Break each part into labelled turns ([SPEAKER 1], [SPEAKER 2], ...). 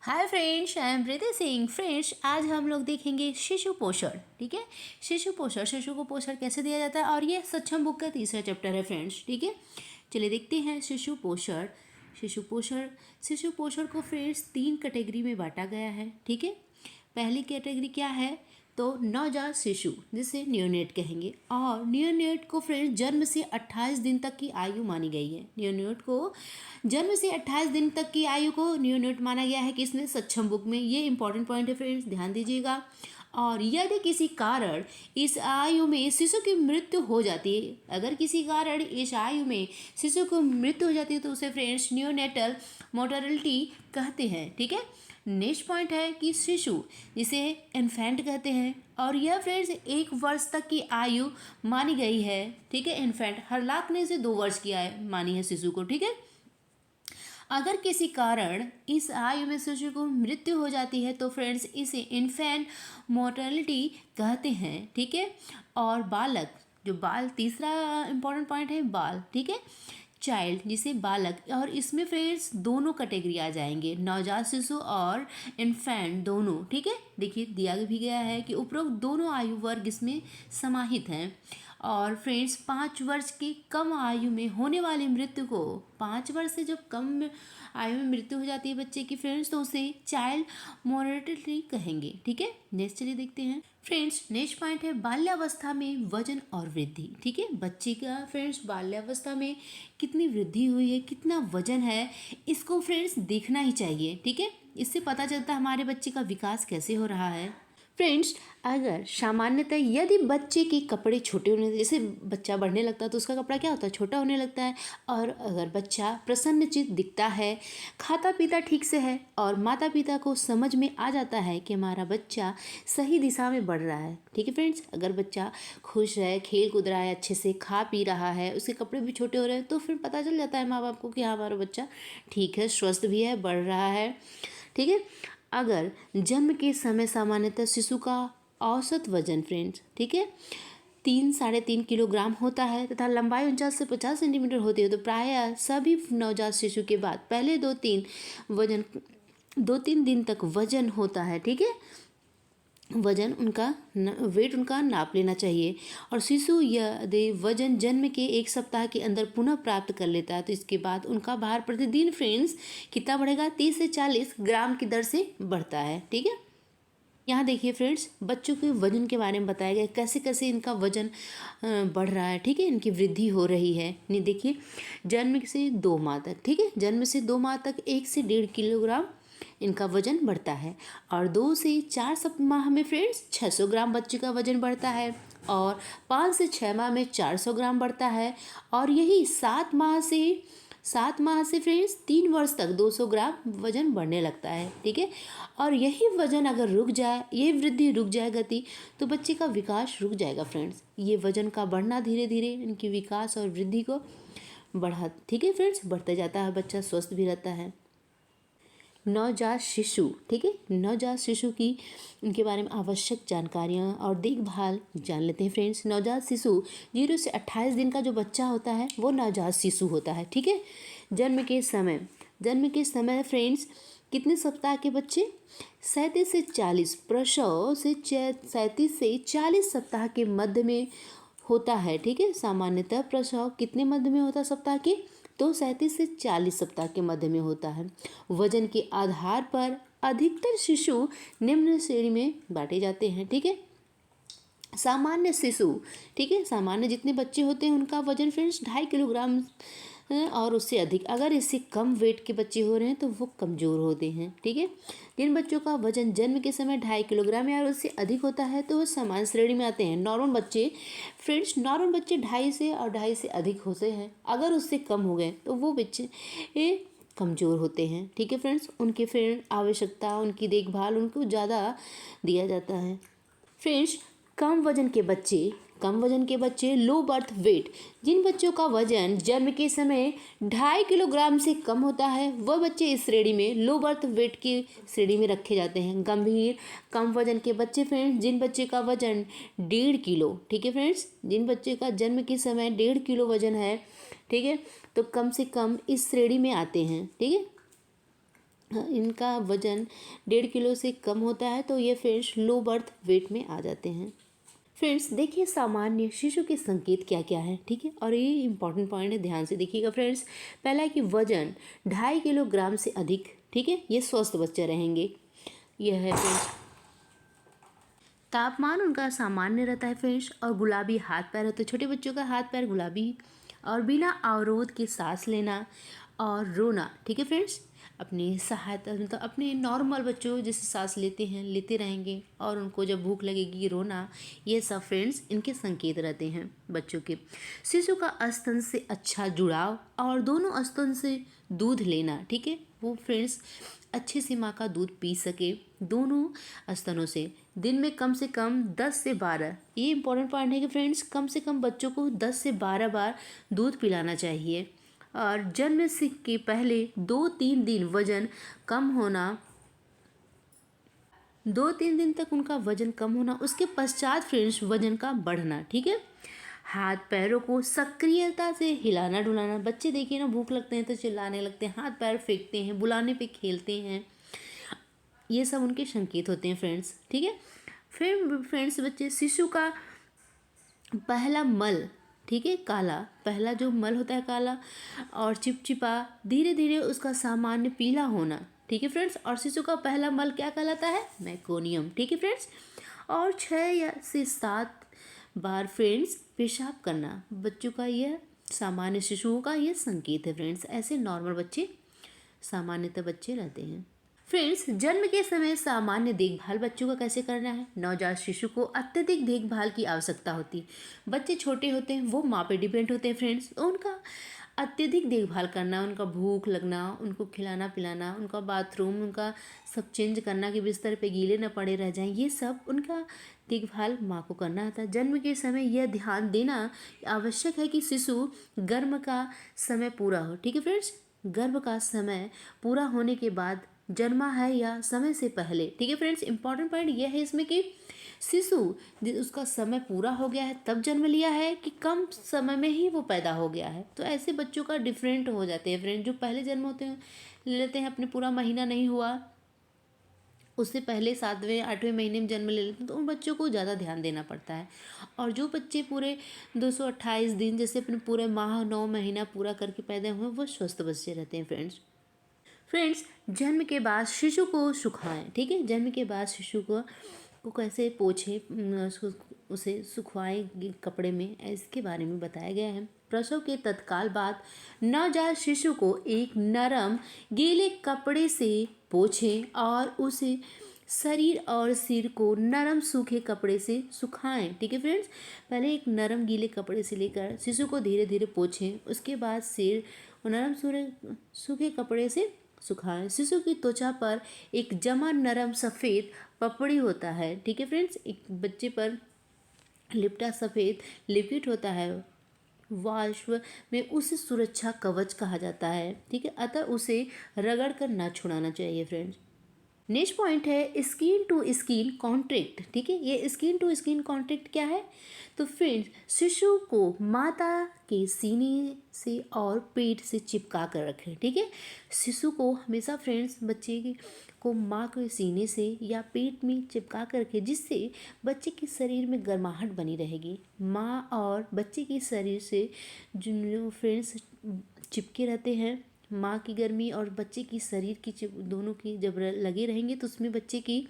[SPEAKER 1] Hi friends, I am Preeti Singh. Friends, आज हम लोग देखेंगे शिशु पोषण। ठीक है, शिशु पोषण, शिशु को पोषण कैसे दिया जाता है, और ये सक्षम बुक का तीसरा चैप्टर है फ्रेंड्स। ठीक है, चलिए देखते हैं शिशु पोषण। शिशु पोषण को फ्रेंड्स 3 कैटेगरी में बांटा गया है। ठीक है, पहली कैटेगरी क्या है तो नवजात शिशु, जिसे नियोनेट कहेंगे। और नियोनेट को फ्रेंड्स जन्म से 28 दिन तक की आयु मानी गई है। नियोनेट को जन्म से 28 दिन तक की आयु को नियोनेट माना गया है किसमें, सक्षम बुक में। ये इंपॉर्टेंट पॉइंट है फ्रेंड्स, ध्यान दीजिएगा। और यदि किसी कारण इस आयु में शिशु की मृत्यु हो जाती है, अगर किसी कारण इस आयु में शिशु की मृत्यु हो जाती है तो उसे फ्रेंड्स नियोनेटल मोर्टेलिटी कहते हैं। ठीक है, नेक्स्ट पॉइंट है कि शिशु, जिसे इन्फेंट कहते हैं, और यह फ्रेंड्स 1 वर्ष तक की आयु मानी गई है। ठीक है, इन्फेंट हरलाकने से 2 वर्ष की आयु मानी है शिशु को। ठीक है, अगर किसी कारण इस आयु में शिशु को मृत्यु हो जाती है तो फ्रेंड्स इसे इन्फेंट मोर्टेलिटी कहते हैं। ठीक है, और बालक, जो बाल, तीसरा इंपॉर्टेंट पॉइंट है बाल। ठीक है, चाइल्ड, जिसे बालक, और इसमें फ्रेंड्स दोनों कैटेगरी आ जाएंगे, नवजात शिशु और इन्फेंट दोनों। ठीक है, देखिए दिया भी गया है कि उपरोक्त दोनों आयु वर्ग इसमें समाहित हैं। और फ्रेंड्स 5 वर्ष की कम आयु में होने वाली मृत्यु को, 5 वर्ष से जब कम आयु में मृत्यु हो जाती है बच्चे की फ्रेंड्स, तो उसे चाइल्ड मोर्टेलिटी कहेंगे। ठीक है, नेक्स्ट चलिए देखते हैं फ्रेंड्स। नेक्स्ट पॉइंट है बाल्यावस्था में वजन और वृद्धि। ठीक है, बच्चे का फ्रेंड्स बाल्यावस्था में कितनी वृद्धि हुई है, कितना वजन है, इसको फ्रेंड्स देखना ही चाहिए। ठीक है, इससे पता चलता है हमारे बच्चे का विकास कैसे हो रहा है। फ्रेंड्स, अगर सामान्यतः यदि बच्चे के कपड़े छोटे होने, जैसे बच्चा बढ़ने लगता है तो उसका कपड़ा क्या होता है, छोटा होने लगता है। और अगर बच्चा प्रसन्नचित्त दिखता है, खाता पीता ठीक से है, और माता पिता को समझ में आ जाता है कि हमारा बच्चा सही दिशा में बढ़ रहा है। ठीक है फ्रेंड्स, अगर बच्चा खुश है, खेल कूद रहा है, अच्छे से खा पी रहा है, उसके कपड़े भी छोटे हो रहे हैं, तो फिर पता चल जाता है माँ बाप को कि हाँ हमारा बच्चा ठीक है, स्वस्थ भी है, बढ़ रहा है। ठीक है, अगर जन्म के समय सामान्यतः शिशु का औसत वजन फ्रेंड्स, ठीक है, 3-3.5 किलोग्राम होता है तथा लंबाई 49 से 50 सेंटीमीटर होती है, तो प्रायः सभी नवजात शिशु के बाद पहले 2-3 दिन तक वजन होता है। ठीक है, वजन उनका, वेट उनका नाप लेना चाहिए। और शिशु यदि वजन जन्म के 1 सप्ताह के अंदर पुनः प्राप्त कर लेता है तो इसके बाद उनका भार प्रतिदिन फ्रेंड्स कितना बढ़ेगा, 30 से 40 ग्राम की दर से बढ़ता है। ठीक है, यहाँ देखिए फ्रेंड्स, बच्चों के वजन के बारे में बताया गया, कैसे कैसे इनका वजन बढ़ रहा है। ठीक है, इनकी वृद्धि हो रही है। नहीं, देखिए जन्म से 2 माह तक, ठीक है, जन्म से 2 माह तक 1 से 1.5 किलोग्राम इनका वजन बढ़ता है। और 2 से 4 माह में फ्रेंड्स 600 ग्राम बच्चे का वजन बढ़ता है। और 5 से 6 माह में 400 ग्राम बढ़ता है। और यही 7 माह से फ्रेंड्स 3 वर्ष तक 200 ग्राम वजन बढ़ने लगता है। ठीक है, और यही वजन अगर रुक जाए, ये वृद्धि रुक जाए गति, तो बच्चे का विकास रुक जाएगा फ्रेंड्स। ये वजन का बढ़ना धीरे धीरे इनकी विकास और वृद्धि को बढ़ा, ठीक है फ्रेंड्स, बढ़ते जाता है, बच्चा स्वस्थ भी रहता है। नवजात शिशु, ठीक है, नवजात शिशु की, उनके बारे में आवश्यक जानकारियाँ और देखभाल जान लेते हैं फ्रेंड्स। नवजात शिशु 0 से 28 दिन का जो बच्चा होता है वो नवजात शिशु होता है। ठीक है, जन्म के समय फ्रेंड्स कितने सप्ताह के बच्चे, 37 से 40, प्रसव से 37 से 40 सप्ताह के मध्य में होता है। ठीक है, सामान्यतः प्रसव कितने मध्य में होता है सप्ताह के, तो 37 से 40 सप्ताह के मध्य में होता है। वजन के आधार पर अधिकतर शिशु निम्न श्रेणी में बांटे जाते हैं। ठीक है, सामान्य शिशु, ठीक है, सामान्य जितने बच्चे होते हैं उनका वजन फ्रेंड्स 2.5 किलोग्राम और उससे अधिक। अगर इससे कम वेट के बच्चे हो रहे हैं तो वो कमज़ोर होते हैं। ठीक है, जिन बच्चों का वजन जन्म के समय 2.5 किलोग्राम या उससे अधिक होता है तो वो समान श्रेणी में आते हैं। नॉर्मल बच्चे फ्रेंड्स, 2.5 से और 2.5 से अधिक होते हैं। अगर उससे कम हो गए तो वो बच्चे कमज़ोर होते हैं। ठीक है फ्रेंड्स, उनके फिर आवश्यकता, उनकी देखभाल उनको ज़्यादा दिया जाता है। फ्रेंड्स, कम वजन के बच्चे, लो बर्थ वेट, जिन बच्चों का वजन जन्म के समय 2.5 किलोग्राम से कम होता है वह बच्चे इस श्रेणी में, लो बर्थ वेट की श्रेणी में रखे जाते हैं। गंभीर कम वजन के बच्चे फ्रेंड्स, जिन बच्चे का वजन 1.5 किलो, ठीक है फ्रेंड्स, जिन बच्चे का जन्म के समय 1.5 किलो वजन है, ठीक है, तो कम से कम इस श्रेणी में आते हैं। ठीक है, इनका वजन 1.5 किलो से कम होता है तो ये फ्रेंड्स लो बर्थ वेट में आ जाते हैं। फ्रेंड्स देखिए सामान्य शिशु के संकेत क्या क्या है, ठीक है, और ये इंपॉर्टेंट पॉइंट है, ध्यान से देखिएगा फ्रेंड्स। पहला है कि वजन 2.5 किलोग्राम से अधिक, ठीक है, ये स्वस्थ बच्चे रहेंगे। यह है फ्रेंड्स। तापमान उनका सामान्य रहता है फ्रेंड्स, और गुलाबी हाथ पैर होते हैं, छोटे बच्चों का हाथ पैर गुलाबी, और बिना अवरोध के सांस लेना और रोना, ठीक है फ्रेंड्स। अपनी सहायता मतलब अपने नॉर्मल बच्चों जैसे सांस लेते हैं लेते रहेंगे, और उनको जब भूख लगेगी रोना, ये सब फ्रेंड्स इनके संकेत रहते हैं बच्चों के। शिशु का स्तन से अच्छा जुड़ाव और दोनों स्तन से दूध लेना, ठीक है, वो फ्रेंड्स अच्छे से माँ का दूध पी सके दोनों स्तनों से। दिन में कम से कम 10 से 12, ये इंपॉर्टेंट पॉइंट है कि फ्रेंड्स कम से कम बच्चों को 10 से 12 बार दूध पिलाना चाहिए। और जन्म से के पहले 2-3 दिन वजन कम होना, 2-3 दिन तक उनका वजन कम होना, उसके पश्चात फ्रेंड्स वजन का बढ़ना, ठीक है। हाथ पैरों को सक्रियता से हिलाना डुलाना, बच्चे देखिए ना भूख लगते हैं तो चिल्लाने लगते हैं, हाथ पैर फेंकते हैं, बुलाने पे खेलते हैं, ये सब उनके संकेत होते हैं फ्रेंड्स, ठीक है। फिर फ्रेंड्स बच्चे शिशु का पहला मल, ठीक है, काला, पहला जो मल होता है काला और चिपचिपा, धीरे धीरे उसका सामान्य पीला होना, ठीक है फ्रेंड्स। और शिशु का पहला मल क्या कहलाता है? मैकोनियम, ठीक है फ्रेंड्स। और 6 से 7 बार फ्रेंड्स पेशाब करना, बच्चों का यह सामान्य शिशुओं का यह संकेत है फ्रेंड्स। ऐसे नॉर्मल बच्चे सामान्यतः बच्चे रहते हैं। फ्रेंड्स जन्म के समय सामान्य देखभाल बच्चों का कैसे करना है? नवजात शिशु को अत्यधिक देखभाल की आवश्यकता होती है। बच्चे छोटे होते हैं, वो माँ पे डिपेंड होते हैं फ्रेंड्स, उनका अत्यधिक देखभाल करना, उनका भूख लगना, उनको खिलाना पिलाना, उनका बाथरूम, उनका सब चेंज करना कि बिस्तर पे गीले न पड़े रह जाएं, ये सब उनका देखभाल माँ को करना होता है। जन्म के समय यह ध्यान देना आवश्यक है कि शिशु गर्भ का समय पूरा हो, ठीक है फ्रेंड्स। गर्भ का समय पूरा होने के बाद जन्मा है या समय से पहले, ठीक है फ्रेंड्स। इंपॉर्टेंट पॉइंट यह है इसमें कि शिशु उसका समय पूरा हो गया है तब जन्म लिया है कि कम समय में ही वो पैदा हो गया है, तो ऐसे बच्चों का डिफरेंट हो जाते हैं फ्रेंड। जो पहले जन्म होते हैं लेते हैं, अपने पूरा महीना नहीं हुआ उससे पहले 7वें-8वें महीने में जन्म ले लेते हैं, तो उन बच्चों को ज़्यादा ध्यान देना पड़ता है। और जो बच्चे पूरे 228 दिन जैसे अपने पूरे माह 9 महीना पूरा करके पैदा हुए, वो स्वस्थ बच्चे रहते हैं फ्रेंड्स जन्म के बाद शिशु को सुखाएं, ठीक है। जन्म के बाद शिशु को कैसे पोछें, उसे सुखवाएं कपड़े में, इसके बारे में बताया गया है। प्रसव के तत्काल बाद नवजात शिशु को एक नरम गीले कपड़े से पोछें और उसे शरीर और सिर को नरम सूखे कपड़े से सुखाएं, ठीक है फ्रेंड्स। पहले एक नरम गीले कपड़े से लेकर शिशु को धीरे धीरे पोछें, उसके बाद सिर नरम सूखे कपड़े से सुखाएं। शिशु की त्वचा पर एक जमा नरम सफ़ेद पपड़ी होता है, ठीक है फ्रेंड्स। एक बच्चे पर लिपटा सफ़ेद लिपिड होता है, वाष्प में उसे सुरक्षा कवच कहा जाता है, ठीक है। अतः उसे रगड़ कर ना छुड़ाना चाहिए फ्रेंड्स। नेक्स्ट पॉइंट है स्किन टू स्किन कॉन्टैक्ट, ठीक है। ये स्किन टू स्किन कॉन्टैक्ट क्या है? तो फ्रेंड्स शिशु को माता के सीने से और पेट से चिपका कर रखें, ठीक है। शिशु को हमेशा फ्रेंड्स बच्चे को माँ के सीने से या पेट में चिपका कर रखें, जिससे बच्चे के शरीर में गर्माहट बनी रहेगी। माँ और बच्चे के शरीर से जो फ्रेंड्स चिपके रहते हैं, माँ की गर्मी और बच्चे की शरीर की दोनों की जब लगे रहेंगे तो उसमें बच्चे की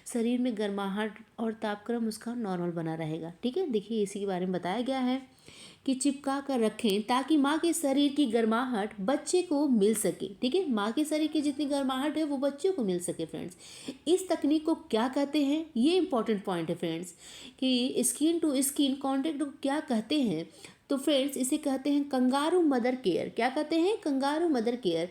[SPEAKER 1] शरीर में गर्माहट और तापक्रम उसका नॉर्मल बना रहेगा, ठीक है। देखिए इसी के बारे में बताया गया है कि चिपका कर रखें ताकि माँ के शरीर की गर्माहट बच्चे को मिल सके, ठीक है। माँ के शरीर की जितनी गर्माहट है वो बच्चों को मिल सके फ्रेंड्स। इस तकनीक को क्या कहते हैं? ये इंपॉर्टेंट पॉइंट है फ्रेंड्स कि स्किन टू स्किन कॉन्टैक्ट को क्या कहते हैं। तो फ्रेंड्स इसे कहते हैं कंगारू मदर केयर। क्या कहते हैं? कंगारू मदर केयर,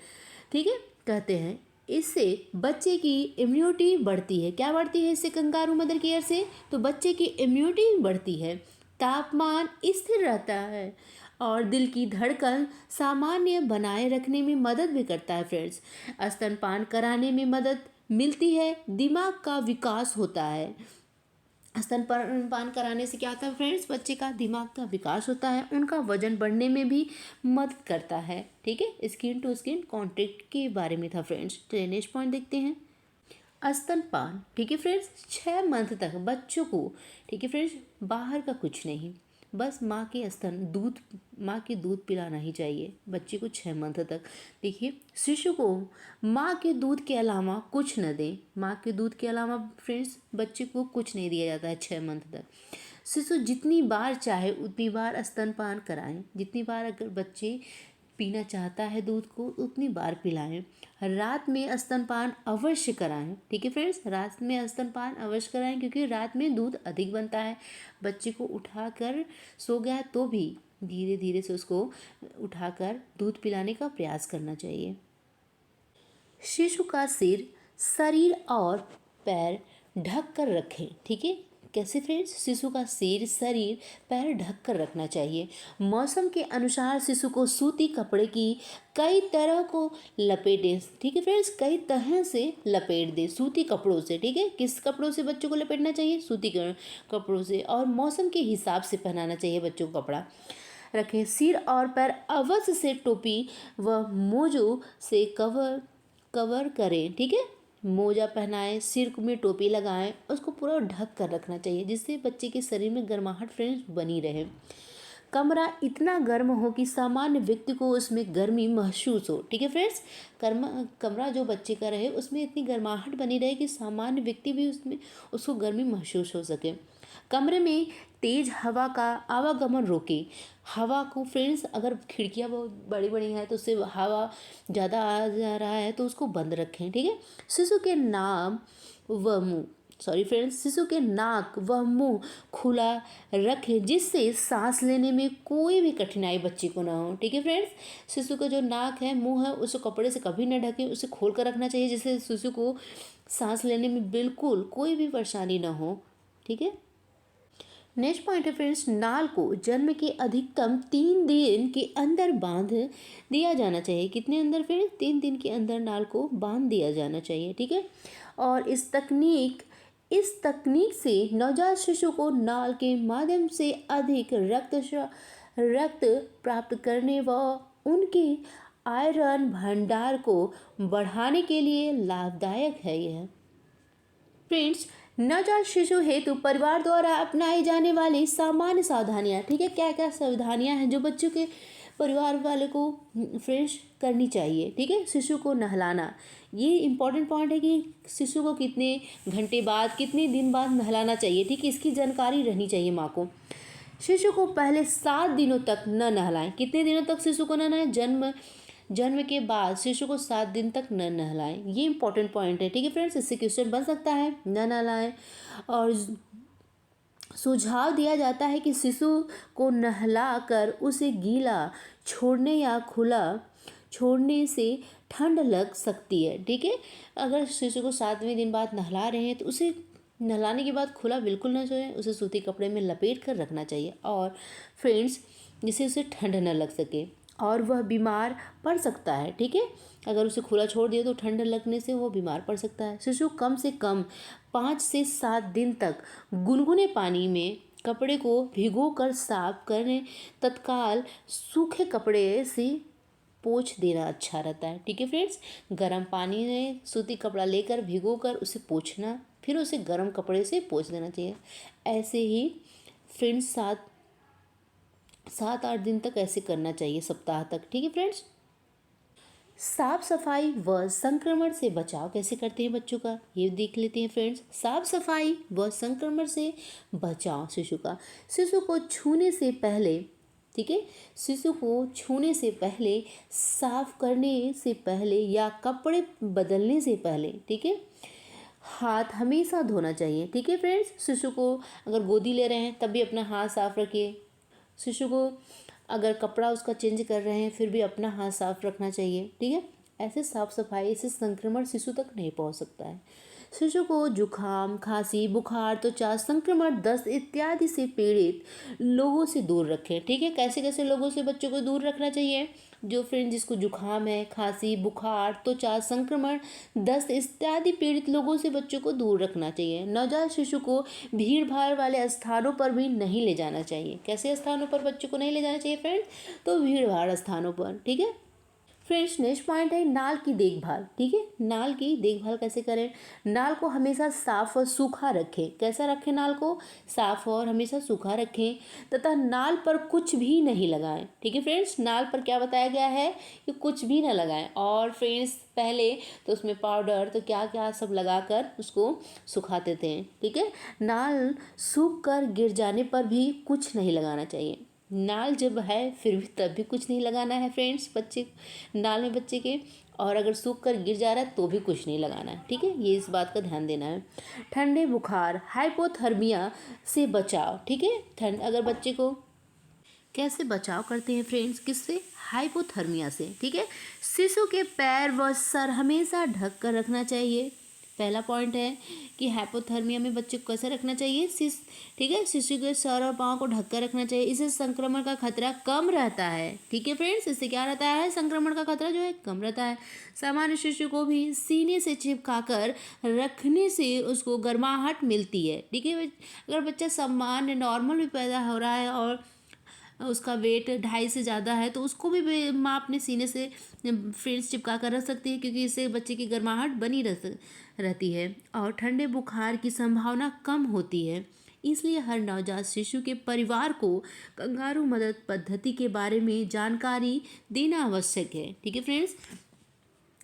[SPEAKER 1] ठीक है, कहते हैं। इससे बच्चे की इम्यूनिटी बढ़ती है। क्या बढ़ती है इससे? कंगारू मदर केयर से तो बच्चे की इम्यूनिटी बढ़ती है, तापमान स्थिर रहता है और दिल की धड़कन सामान्य बनाए रखने में मदद भी करता है फ्रेंड्स। स्तनपान कराने में मदद मिलती है, दिमाग का विकास होता है, स्तनपान कराने से क्या होता है फ्रेंड्स, बच्चे का दिमाग का विकास होता है, उनका वजन बढ़ने में भी मदद करता है। ठीक है, स्किन टू स्किन कॉन्टैक्ट के बारे में था फ्रेंड्स। चलिए नेक्स्ट पॉइंट देखते हैं, स्तनपान। ठीक है फ्रेंड्स, 6 मंथ तक बच्चों को, ठीक है फ्रेंड्स, बाहर का कुछ नहीं, बस माँ के दूध पिलाना ही चाहिए बच्चे को 6 मंथ तक। देखिए, शिशु को माँ के दूध के अलावा कुछ न दें। माँ के दूध के अलावा फ्रेंड्स बच्चे को कुछ नहीं दिया जाता है 6 मंथ तक। शिशु जितनी बार चाहे उतनी बार स्तनपान कराएं। जितनी बार अगर बच्चे पीना चाहता है दूध को उतनी बार पिलाएं। रात में स्तनपान अवश्य कराएं। ठीक है फ्रेंड्स, रात में स्तनपान अवश्य कराएं, क्योंकि रात में दूध अधिक बनता है। बच्चे को उठाकर सो गया तो भी धीरे धीरे से उसको उठाकर दूध पिलाने का प्रयास करना चाहिए। शिशु का सिर, शरीर और पैर ढक कर रखें। ठीक है, कैसे फ्रेंड्स, शिशु का सिर, शरीर, पैर ढक कर रखना चाहिए। मौसम के अनुसार शिशु को सूती कपड़े की कई तरह को लपेटें। ठीक है फ्रेंड्स, कई तरह से लपेट दें सूती कपड़ों से। ठीक है, किस कपड़ों से बच्चों को लपेटना चाहिए, सूती कपड़ों से, और मौसम के हिसाब से पहनाना चाहिए बच्चों को कपड़ा। रखें, सिर और पैर अवश्य से टोपी व मोजों से कवर करें। ठीक है, मोजा पहनाएं, सिर में टोपी लगाएं, उसको पूरा ढक कर रखना चाहिए, जिससे बच्चे के शरीर में गर्माहट फ्रेंड्स बनी रहे। कमरा इतना गर्म हो कि सामान्य व्यक्ति को उसमें गर्मी महसूस हो। ठीक है फ्रेंड्स, कमरा जो बच्चे का रहे उसमें इतनी गर्माहट बनी रहे कि सामान्य व्यक्ति भी उसमें उसको गर्मी महसूस हो सके। कमरे में तेज हवा का आवागमन रोके। हवा को फ्रेंड्स, अगर खिड़कियाँ बहुत बड़ी बड़ी हैं तो उससे हवा ज़्यादा आ जा रहा है तो उसको बंद रखें। ठीक है, शिशु के शिशु के नाक व मुंह खुला रखें, जिससे सांस लेने में कोई भी कठिनाई बच्चे को ना हो। ठीक है फ्रेंड्स, शिशु का जो नाक है, मुंह है, उसे कपड़े से कभी न ढकें, उसे खोल कर रखना चाहिए, जिससे शिशु को सांस लेने में बिल्कुल कोई भी परेशानी ना हो। ठीक है, नेक्स्ट पॉइंट है फ्रेंड्स, नाल को जन्म के अधिकतम 3 दिन के अंदर बांध दिया जाना चाहिए। कितने अंदर फ्रेंड्स, 3 दिन के अंदर नाल को बांध दिया जाना चाहिए। ठीक है, और इस तकनीक से नवजात शिशु को नाल के माध्यम से अधिक रक्त प्राप्त करने व उनके आयरन भंडार को बढ़ाने के लिए लाभदायक है यह। फ्रेंड्स, नवजात शिशु हेतु परिवार द्वारा अपनाई जाने वाली सामान्य सावधानियाँ। ठीक है, क्या क्या सावधानियाँ हैं जो बच्चों के परिवार वाले को फ्रेंड्स करनी चाहिए। ठीक है, शिशु को नहलाना, ये इंपॉर्टेंट पॉइंट है कि शिशु को कितने घंटे बाद, कितने दिन बाद नहलाना चाहिए। ठीक है, इसकी जानकारी रहनी चाहिए माँ को। शिशु को पहले 7 दिनों तक न नहलाएं। कितने दिनों तक शिशु को न नहलाएं, जन्म के बाद शिशु को 7 दिन तक न नहलाएं। ये इंपॉर्टेंट पॉइंट है। ठीक है फ्रेंड्स, इससे क्वेश्चन बन सकता है, न नहलाएं। और सुझाव दिया जाता है कि शिशु को नहलाकर उसे गीला छोड़ने या खुला छोड़ने से ठंड लग सकती है। ठीक है, अगर शिशु को 7वें दिन बाद नहला रहे हैं तो उसे नहलाने के बाद खुला बिल्कुल ना छोड़ें, उसे सूती कपड़े में लपेट कर रखना चाहिए। और फ्रेंड्स, जिससे उसे ठंड न लग सके और वह बीमार पड़ सकता है। ठीक है, अगर उसे खुला छोड़ दिया तो ठंड लगने से वो बीमार पड़ सकता है। शिशु कम से कम 5 से 7 दिन तक गुनगुने पानी में कपड़े को भिगोकर साफ करें, तत्काल सूखे कपड़े से पोंछ देना अच्छा रहता है। ठीक है फ्रेंड्स, गर्म पानी में सूती कपड़ा लेकर भिगोकर उसे पोंछना, फिर उसे गर्म कपड़े से पोंछ देना चाहिए। ऐसे ही फ्रेंड्स 7-8 दिन तक ऐसे करना चाहिए, सप्ताह तक। ठीक है फ्रेंड्स, साफ सफाई व संक्रमण से बचाव कैसे करते हैं बच्चों का, ये देख लेते हैं फ्रेंड्स। साफ सफाई व संक्रमण से बचाव शिशु का, शिशु को छूने से पहले, ठीक है, शिशु को छूने से पहले, साफ करने से पहले या कपड़े बदलने से पहले, ठीक है, हाथ हमेशा धोना चाहिए। ठीक है फ्रेंड्स, शिशु को अगर गोदी ले रहे हैं तब भी अपना हाथ साफ रखिए। शिशु को अगर कपड़ा उसका चेंज कर रहे हैं फिर भी अपना हाथ साफ रखना चाहिए। ठीक है, ऐसे साफ सफाई से संक्रमण शिशु तक नहीं पहुंच सकता है। शिशु को जुखाम, खांसी, बुखार, त्वचा संक्रमण, दस्त इत्यादि से पीड़ित लोगों से दूर रखें। ठीक है, कैसे कैसे लोगों से बच्चों को दूर रखना चाहिए? जो फ्रेंड जिसको जुखाम है, खांसी, बुखार, त्वचा संक्रमण, दस्त इत्यादि पीड़ित लोगों से बच्चों को दूर रखना चाहिए। नवजात शिशु को भीड़ भाड़ वाले स्थानों पर भी नहीं ले जाना चाहिए। कैसे स्थानों पर बच्चों को नहीं ले जाना चाहिए फ्रेंड्स? तो भीड़ भाड़ स्थानों पर। ठीक है फ्रेंड्स, नेक्स्ट पॉइंट है नाल की देखभाल। ठीक है, नाल की देखभाल कैसे करें? नाल को हमेशा साफ और सूखा रखें। कैसा रखें? नाल को साफ और हमेशा सूखा रखें तथा नाल पर कुछ भी नहीं लगाएं। ठीक है फ्रेंड्स, नाल पर क्या बताया गया है कि कुछ भी ना लगाएं। और फ्रेंड्स पहले तो उसमें पाउडर तो क्या क्या सब लगाकर उसको सुखाते थे। ठीक है, नाल सूख कर गिर जाने पर भी कुछ नहीं लगाना चाहिए। नाल जब है फिर भी तब भी कुछ नहीं लगाना है फ्रेंड्स बच्चे नाल में बच्चे के। और अगर सूख कर गिर जा रहा है तो भी कुछ नहीं लगाना है। ठीक है, ये इस बात का ध्यान देना है। ठंडे बुखार, हाइपोथर्मिया से बचाव। ठीक है, ठंड अगर बच्चे को कैसे बचाव करते हैं फ्रेंड्स? किससे? हाइपोथर्मिया से। ठीक है, शिशु के पैर व सर हमेशा ढक कर रखना चाहिए। पहला पॉइंट है कि हाइपोथर्मिया में बच्चे को कैसे रखना चाहिए? ठीक है, शिशु के सर और पाँव को ढक कर रखना चाहिए। इससे संक्रमण का खतरा कम रहता है। ठीक है फ्रेंड्स, इससे क्या रहता है? संक्रमण का खतरा जो है कम रहता है। सामान्य शिशु को भी सीने से चिपका कर रखने से उसको गर्माहट मिलती है। ठीक है, अगर बच्चा सामान्य नॉर्मल भी पैदा हो रहा है और उसका वेट 2.5 से ज़्यादा है तो उसको भी माँ अपने सीने से फ्रेंड्स चिपका कर रख सकती है, क्योंकि इससे बच्चे की गर्माहट बनी रहती है और ठंडे बुखार की संभावना कम होती है। इसलिए हर नवजात शिशु के परिवार को कंगारू मदद पद्धति के बारे में जानकारी देना आवश्यक है। ठीक है फ्रेंड्स,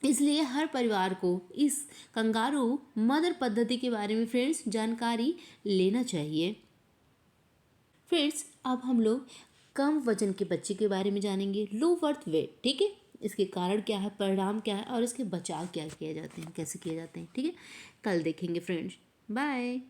[SPEAKER 1] इसलिए हर परिवार को इस कंगारू मदर पद्धति के बारे में फ्रेंड्स जानकारी लेना चाहिए। फ्रेंड्स, अब हम लोग कम वजन के बच्चे के बारे में जानेंगे, लो बर्थ वेट। ठीक है, इसके कारण क्या है, परिणाम क्या है और इसके बचाव क्या किए जाते हैं, कैसे किए जाते हैं। ठीक है, कल देखेंगे फ्रेंड्स। बाय।